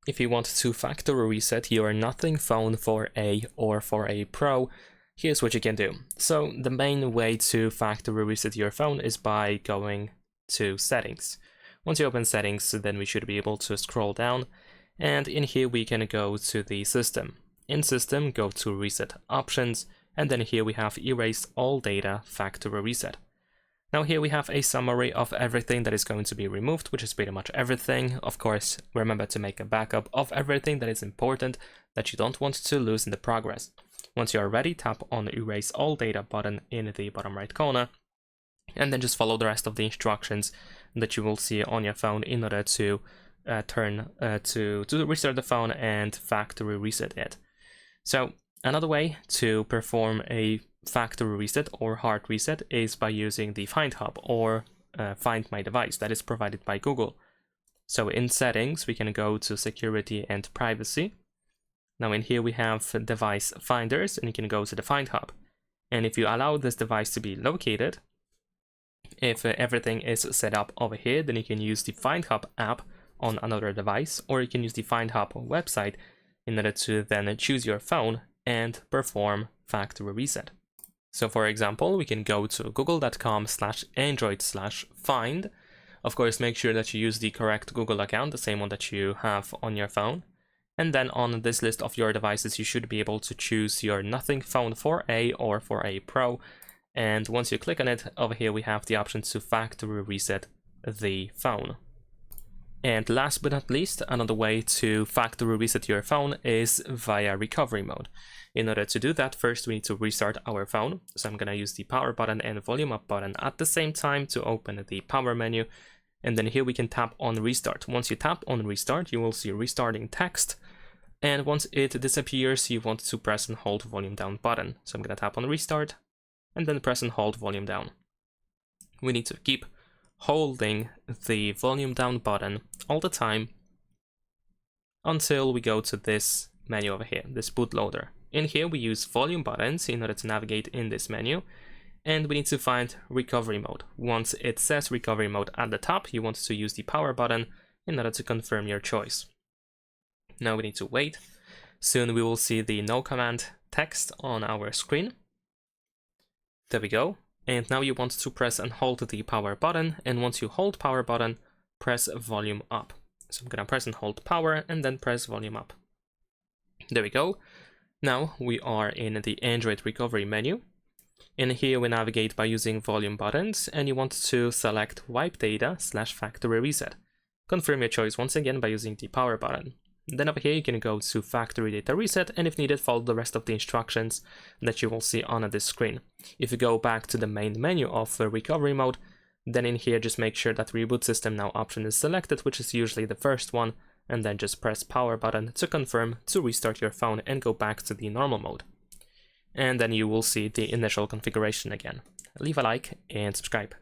if you want to factory reset your Nothing phone for A or for A Pro, here's what you can do. So the main way to factory reset your phone is by going to settings. Once you open settings, then we should be able to scroll down, and in here we can go to the system. In system, go to reset options, and then here we have erase all data factory reset. Now here we have a summary of everything that is going to be removed, which is pretty much everything. Of course, remember to make a backup of everything that is important that you don't want to lose in the progress. Once you are ready, tap on erase all data button in the bottom right corner, and then just follow the rest of the instructions that you will see on your phone in order to restart the phone and factory reset it. So another way to perform a factory reset or hard reset is by using the Find Hub or Find My Device that is provided by Google. So in settings, we can go to security and privacy. Now in here we have device finders, and you can go to the Find Hub. And if you allow this device to be located, if everything is set up over here, then you can use the Find Hub app on another device, or you can use the Find Hub website in order to then choose your phone and perform factory reset. So for example, we can go to google.com/android/find. Of course, make sure that you use the correct Google account, the same one that you have on your phone. And then on this list of your devices, you should be able to choose your Nothing phone for A or for A Pro. And once you click on it, over here we have the option to factory reset the phone. And last but not least, another way to factory reset your phone is via recovery mode. In order to do that, first we need to restart our phone. So I'm going to use the power button and volume up button at the same time to open the power menu. And then here we can tap on restart. Once you tap on restart, you will see restarting text. And once it disappears, you want to press and hold volume down button. So I'm going to tap on restart and then press and hold volume down. We need to keep holding the volume down button all the time until we go to this menu over here, this bootloader. In here we use volume buttons in order to navigate in this menu, and we need to find recovery mode. Once it says recovery mode at the top, you want to use the power button in order to confirm your choice. Now we need to wait. Soon we will see the no command text on our screen. There we go. And now you want to press and hold the power button, and once you hold power button, press volume up. So I'm gonna press and hold power and then press volume up. There we go. Now we are in the Android recovery menu. In here we navigate by using volume buttons, and you want to select wipe data/factory reset. Confirm your choice once again by using the power button. Then over here you can go to factory data reset, and if needed, follow the rest of the instructions that you will see on this screen. If you go back to the main menu of recovery mode, then in here just make sure that reboot system now option is selected, which is usually the first one, and then just press power button to confirm to restart your phone and go back to the normal mode. And then you will see the initial configuration again. Leave a like and subscribe.